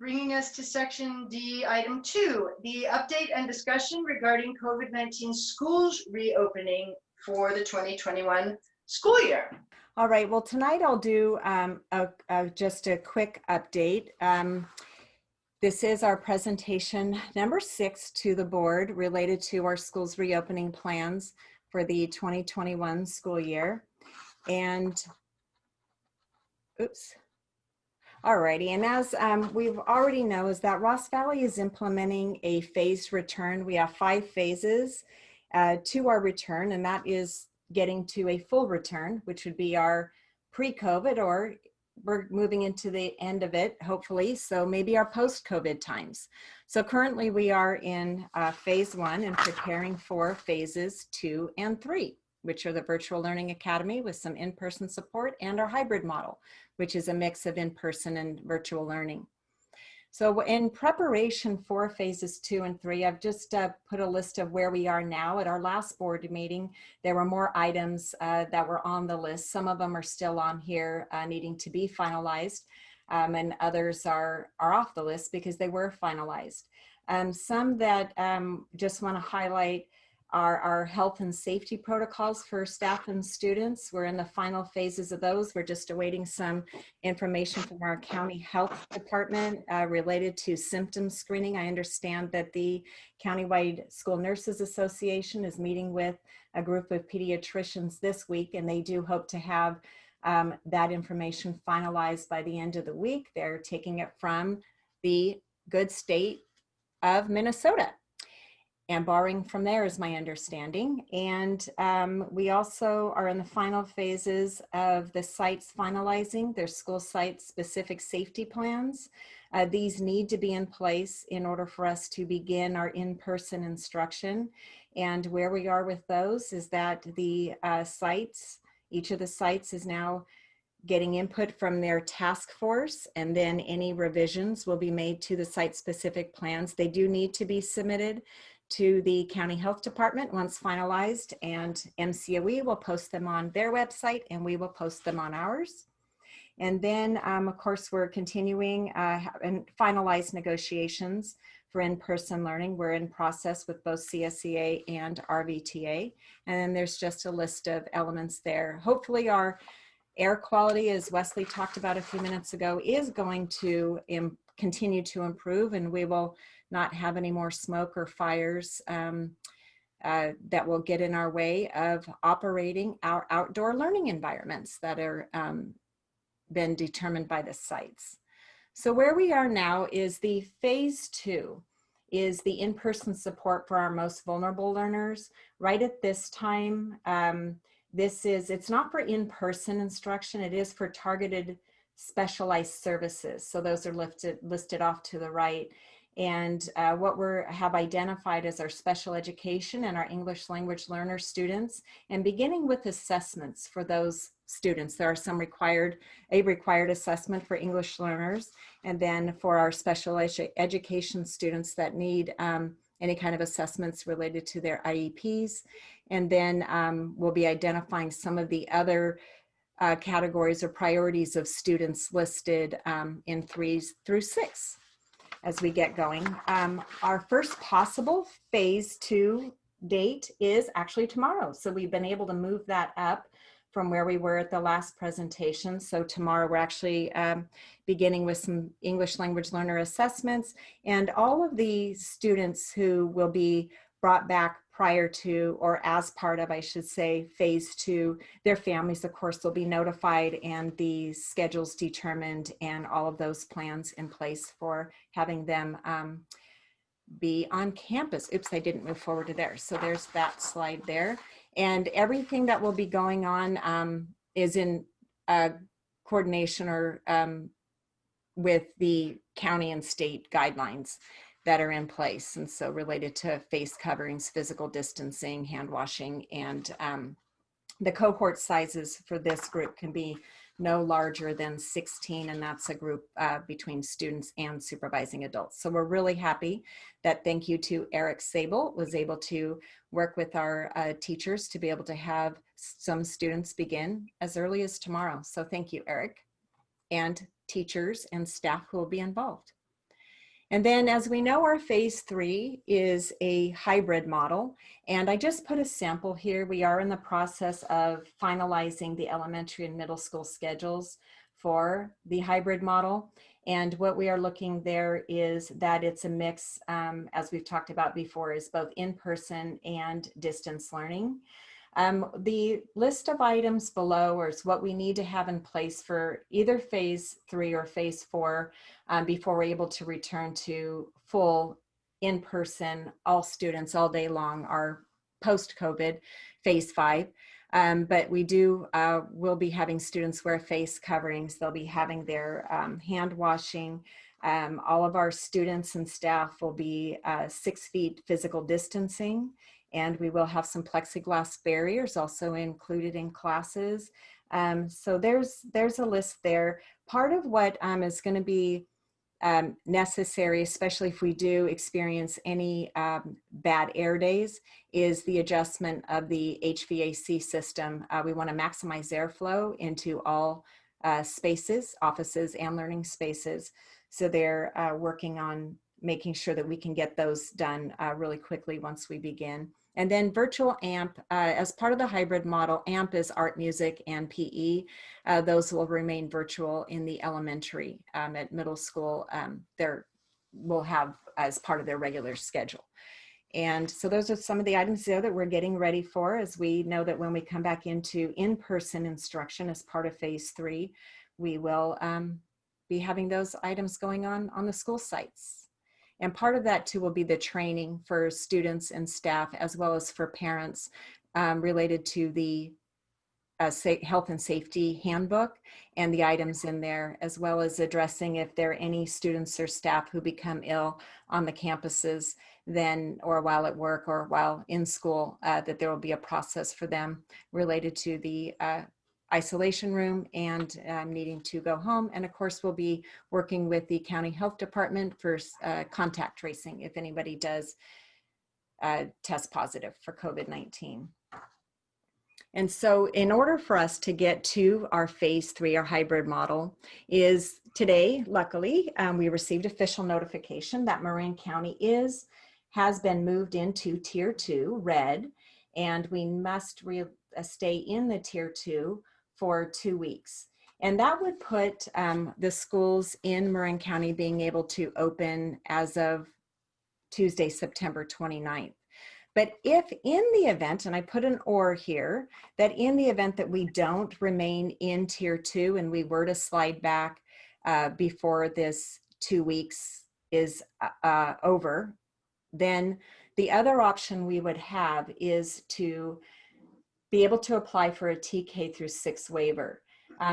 bringing us to section D, item 2, the update and discussion regarding COVID-19 schools reopening for the 2021 school year. All right, well, tonight I'll do just a quick update. This is our presentation number 6 to the board related to our schools reopening plans for the 2021 school year. And, oops. Alrighty, and as we've already know is that Ross Valley is implementing a phased return. We have 5 phases to our return, and that is getting to a full return, which would be our pre-COVID, or we're moving into the end of it, hopefully, so maybe our post-COVID times. So currently we are in phase 1 and preparing for phases 2 and 3, which are the Virtual Learning Academy with some in-person support, and our hybrid model, which is a mix of in-person and virtual learning. So in preparation for phases 2 and 3, I've just put a list of where we are now. At our last board meeting, there were more items that were on the list. Some of them are still on here needing to be finalized, and others are off the list because they were finalized. Some that just want to highlight are our health and safety protocols for staff and students. We're in the final phases of those. We're just awaiting some information from our county health department related to symptom screening. I understand that the Countywide School Nurses Association is meeting with a group of pediatricians this week, and they do hope to have that information finalized by the end of the week. They're taking it from the good state of Minnesota, and borrowing from there is my understanding. And we also are in the final phases of the sites finalizing their school site specific safety plans. These need to be in place in order for us to begin our in-person instruction. And where we are with those is that the sites, each of the sites is now getting input from their task force, and then any revisions will be made to the site specific plans. They do need to be submitted to the county health department once finalized, and MCOE will post them on their website and we will post them on ours. And then of course we're continuing and finalized negotiations for in-person learning. We're in process with both CSEA and RVTA, and then there's just a list of elements there. Hopefully our air quality, as Wesley talked about a few minutes ago, is going to continue to improve, and we will not have any more smoke or fires that will get in our way of operating our outdoor learning environments that are been determined by the sites. So where we are now is the phase 2 is the in-person support for our most vulnerable learners. Right at this time, it's not for in-person instruction, it is for targeted specialized services. So those are listed off to the right. And what we have identified as our special education and our English language learner students, and beginning with assessments for those students. There are some required assessment for English learners, and then for our special education students that need any kind of assessments related to their IEPs. And then we'll be identifying some of the other categories or priorities of students listed in 3 through 6 as we get going. Our first possible phase 2 date is actually tomorrow. So we've been able to move that up from where we were at the last presentation. So tomorrow we're actually beginning with some English language learner assessments, and all of the students who will be brought back prior to, or as part of, I should say, phase 2, their families, of course, will be notified and the schedules determined and all of those plans in place for having them be on campus. Oops, I didn't move forward to there. So there's that slide there. And everything that will be going on is in coordination or with the county and state guidelines that are in place. And so related to face coverings, physical distancing, hand washing, and the cohort sizes for this group can be no larger than 16, and that's a group between students and supervising adults. So we're really happy that, thank you to Eric Sable, was able to work with our teachers to be able to have some students begin as early as tomorrow. So thank you, Eric, and teachers and staff who will be involved. And then, as we know, our phase 3 is a hybrid model. And I just put a sample here. We are in the process of finalizing the elementary and middle school schedules for the hybrid model. And what we are looking there is that it's a mix, as we've talked about before, is both in-person and distance learning. The list of items below is what we need to have in place for either phase 3 or phase 4 before we're able to return to full in-person, all students all day long, our post-COVID phase 5. But we will be having students wear face coverings. They'll be having their hand washing. All of our students and staff will be 6 feet physical distancing. And we will have some plexiglass barriers also included in classes. So there's a list there. Part of what is going to be necessary, especially if we do experience any bad air days, is the adjustment of the HVAC system. We want to maximize airflow into all spaces, offices and learning spaces. So they're working on making sure that we can get those done really quickly once we begin. And then virtual AMP, as part of the hybrid model, AMP is art, music, and PE. Those will remain virtual in the elementary. At middle school, we'll have as part of their regular schedule. And so those are some of the items there that we're getting ready for, as we know that when we come back into in-person instruction as part of phase 3, we will be having those items going on the school sites. And part of that too will be the training for students and staff, as well as for parents, related to the health and safety handbook and the items in there, as well as addressing if there are any students or staff who become ill on the campuses then, or while at work or while in school, that there will be a process for them related to the isolation room and needing to go home. And of course, we'll be working with the county health department for contact tracing if anybody does test positive for COVID-19. And so in order for us to get to our phase 3, our hybrid model, is today, luckily, we received official notification that Marin County has been moved into tier 2, red, and we must stay in the tier 2 for 2 weeks. And that would put the schools in Marin County being able to open as of Tuesday, September 29th. But if in the event, and I put an or here, that in the event that we don't remain in tier 2 and we were to slide back before this 2 weeks is over, then the other option we would have is to be able to apply for a TK6 waiver.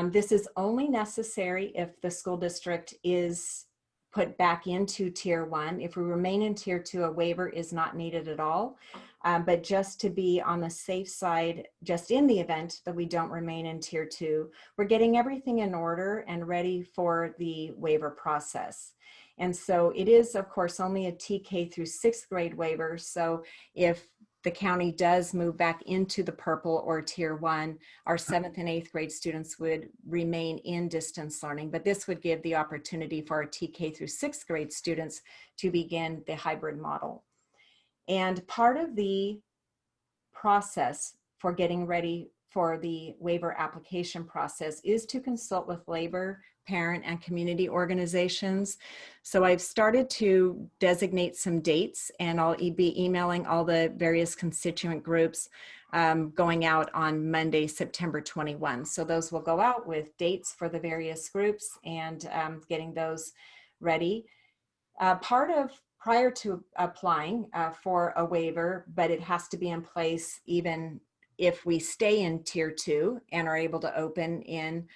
This is only necessary if the school district is put back into tier 1. If we remain in tier 2, a waiver is not needed at all. But just to be on the safe side, just in the event that we don't remain in tier 2, we're getting everything in order and ready for the waiver process. And so it is, of course, only a TK through 6th grade waiver. So if the county does move back into the purple or tier 1, our 7th and 8th grade students would remain in distance learning, but this would give the opportunity for our TK through 6th grade students to begin the hybrid model. And part of the process for getting ready for the waiver application process is to consult with labor, parent, and community organizations. So I've started to designate some dates, and I'll be emailing all the various constituent groups going out on Monday, September 21. So those will go out with dates for the various groups and getting those ready. Prior to applying for a waiver, but it has to be in place even if we stay in tier 2 and are able to open in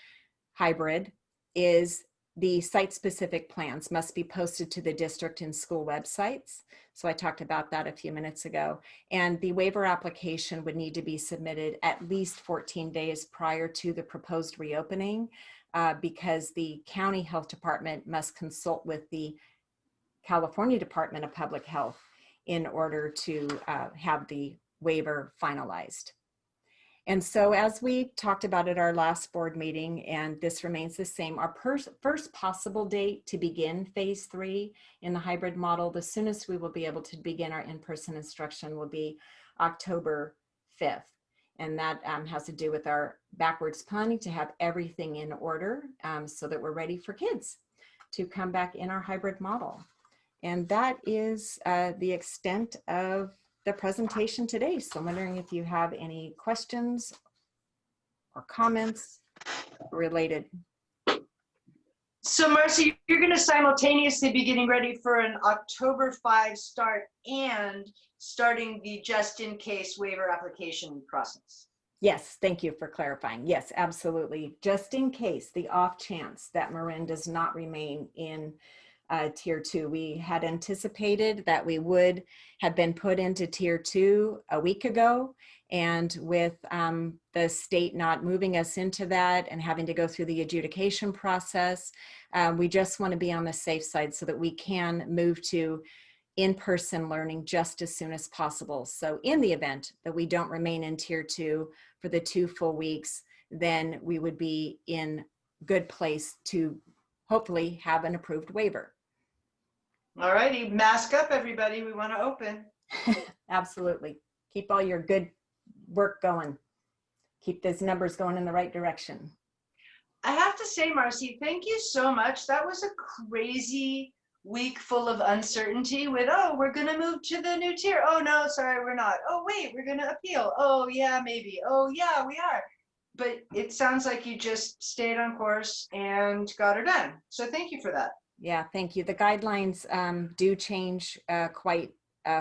hybrid, is the site-specific plans must be posted to the district and school websites. So I talked about that a few minutes ago. And the waiver application would need to be submitted at least 14 days prior to the proposed reopening because the county health department must consult with the California Department of Public Health in order to have the waiver finalized. And so as we talked about at our last board meeting, and this remains the same, our first possible date to begin phase 3 in the hybrid model, the soonest we will be able to begin our in-person instruction will be October 5th. And that has to do with our backwards planning to have everything in order so that we're ready for kids to come back in our hybrid model. And that is the extent of the presentation today. So I'm wondering if you have any questions or comments related. So Marcy, you're going to simultaneously be getting ready for an October 5 start and starting the just in case waiver application process. Yes, thank you for clarifying. Yes, absolutely. Just in case, the off chance that Marin does not remain in tier 2. We had anticipated that we would have been put into tier 2 a week ago. And with the state not moving us into that and having to go through the adjudication process, we just want to be on the safe side so that we can move to in-person learning just as soon as possible. So in the event that we don't remain in tier 2 for the 2 full weeks, then we would be in good place to hopefully have an approved waiver. All righty, mask up everybody, we want to open. Absolutely. Keep all your good work going. Keep those numbers going in the right direction. I have to say, Marcy, thank you so much. That was a crazy week full of uncertainty with, oh, we're going to move to the new tier. Oh, no, sorry, we're not. Oh, wait, we're going to appeal. Oh, yeah, maybe. Oh, yeah, we are. But it sounds like you just stayed on course and got her done. So thank you for that. Yeah, thank you. The guidelines do change quite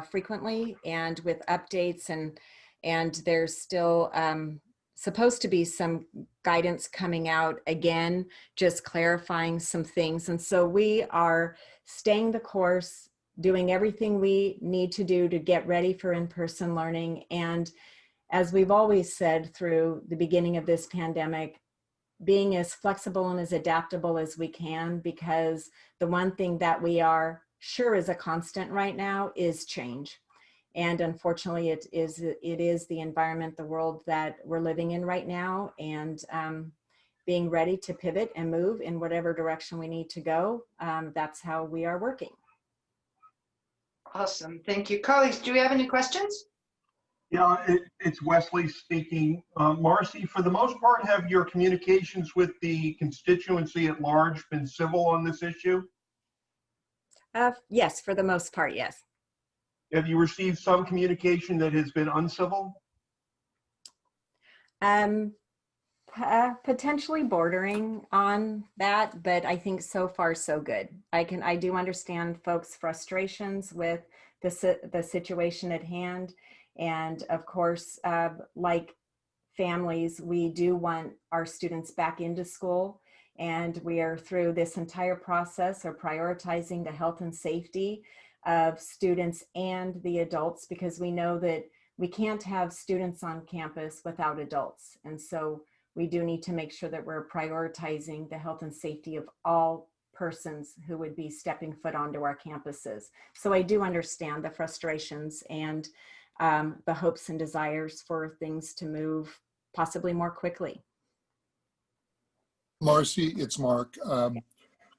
frequently and with updates, and there's still supposed to be some guidance coming out again, just clarifying some things. And so we are staying the course, doing everything we need to do to get ready for in-person learning. And as we've always said through the beginning of this pandemic, being as flexible and as adaptable as we can, because the one thing that we are sure is a constant right now is change. And unfortunately, it is the environment, the world that we're living in right now, and being ready to pivot and move in whatever direction we need to go. That's how we are working. Awesome, thank you. Colleagues, do we have any questions? Yeah, it's Wesley speaking. Marcy, for the most part, have your communications with the constituency at large been civil on this issue? Yes, for the most part, yes. Have you received some communication that has been uncivil? Potentially bordering on that, but I think so far so good. I do understand folks' frustrations with the situation at hand. And of course, like families, we do want our students back into school, and we are through this entire process of prioritizing the health and safety of students and the adults, because we know that we can't have students on campus without adults. And so we do need to make sure that we're prioritizing the health and safety of all persons who would be stepping foot onto our campuses. So I do understand the frustrations and the hopes and desires for things to move possibly more quickly. Marcy, it's Mark.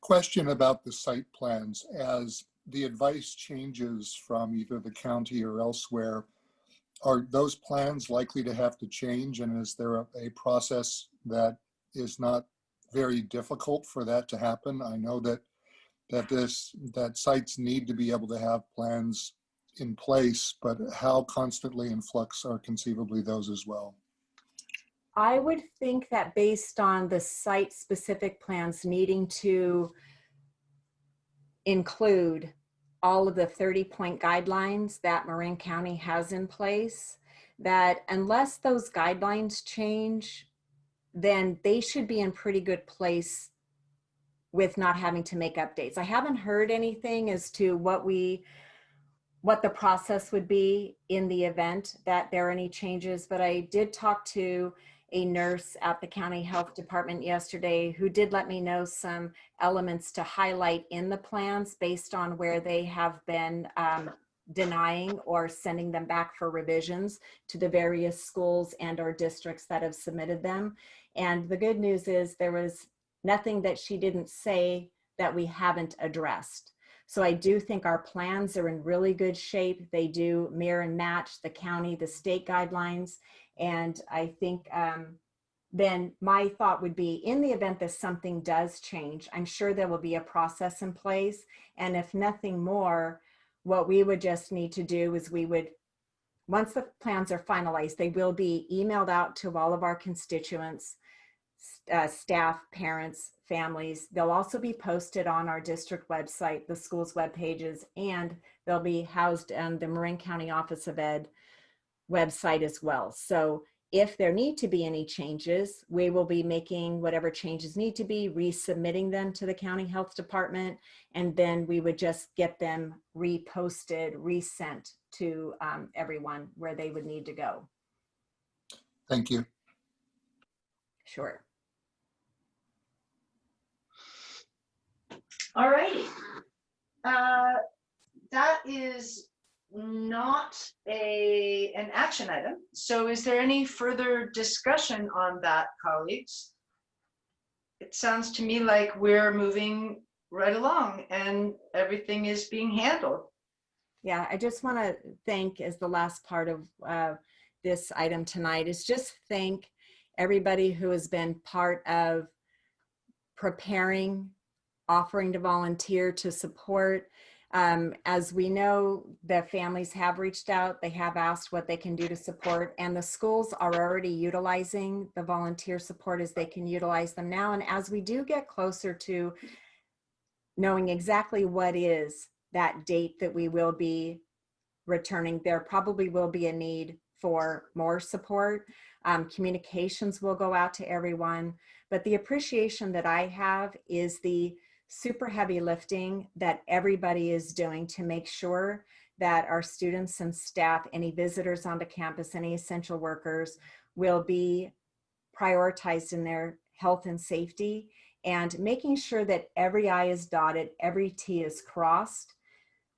Question about the site plans. As the advice changes from either the county or elsewhere, are those plans likely to have to change? And is there a process that is not very difficult for that to happen? I know that sites need to be able to have plans in place, but how constantly in flux are conceivably those as well? I would think that based on the site-specific plans needing to include all of the 30-point guidelines that Marin County has in place, that unless those guidelines change, then they should be in pretty good place with not having to make updates. I haven't heard anything as to what the process would be in the event that there are any changes, but I did talk to a nurse at the county health department yesterday who did let me know some elements to highlight in the plans based on where they have been denying or sending them back for revisions to the various schools and or districts that have submitted them. And the good news is there was nothing that she didn't say that we haven't addressed. So I do think our plans are in really good shape. They do mirror and match the county, the state guidelines. And I think then my thought would be, in the event that something does change, I'm sure there will be a process in place. And if nothing more, what we would just need to do is we would, once the plans are finalized, they will be emailed out to all of our constituents, staff, parents, families. They'll also be posted on our district website, the school's web pages, and they'll be housed on the Marin County Office of Ed website as well. So if there need to be any changes, we will be making whatever changes need to be, resubmitting them to the county health department, and then we would just get them reposted, resent to everyone where they would need to go. Thank you. Sure. All righty. That is not an action item. So is there any further discussion on that, colleagues? It sounds to me like we're moving right along and everything is being handled. Yeah, I just want to thank, as the last part of this item tonight, is just thank everybody who has been part of preparing, offering to volunteer, to support. As we know, the families have reached out, they have asked what they can do to support, and the schools are already utilizing the volunteer support as they can utilize them now. And as we do get closer to knowing exactly what is that date that we will be returning, there probably will be a need for more support. Communications will go out to everyone, but the appreciation that I have is the super heavy lifting that everybody is doing to make sure that our students and staff, any visitors onto campus, any essential workers, will be prioritized in their health and safety, and making sure that every I is dotted, every T is crossed.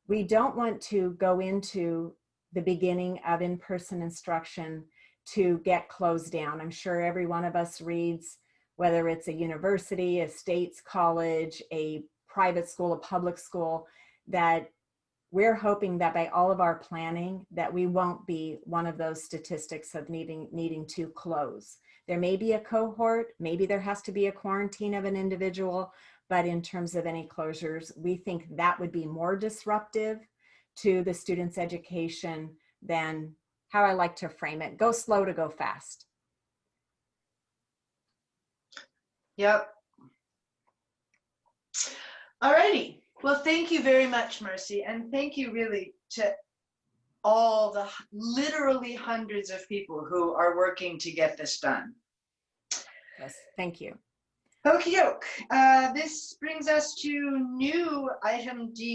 We don't want to go into the beginning of in-person instruction to get closed down. I'm sure every one of us reads, whether it's a university, a state's college, a private school, a public school, that we're hoping that by all of our planning that we won't be one of those statistics of needing to close. There may be a cohort, maybe there has to be a quarantine of an individual, but in terms of any closures, we think that would be more disruptive to the students' education than, how I like to frame it, go slow to go fast. Yep. All righty. Well, thank you very much, Mercy. And thank you really to all the literally hundreds of people who are working to get this done. Yes, thank you. Okey doke. This brings us to new item D.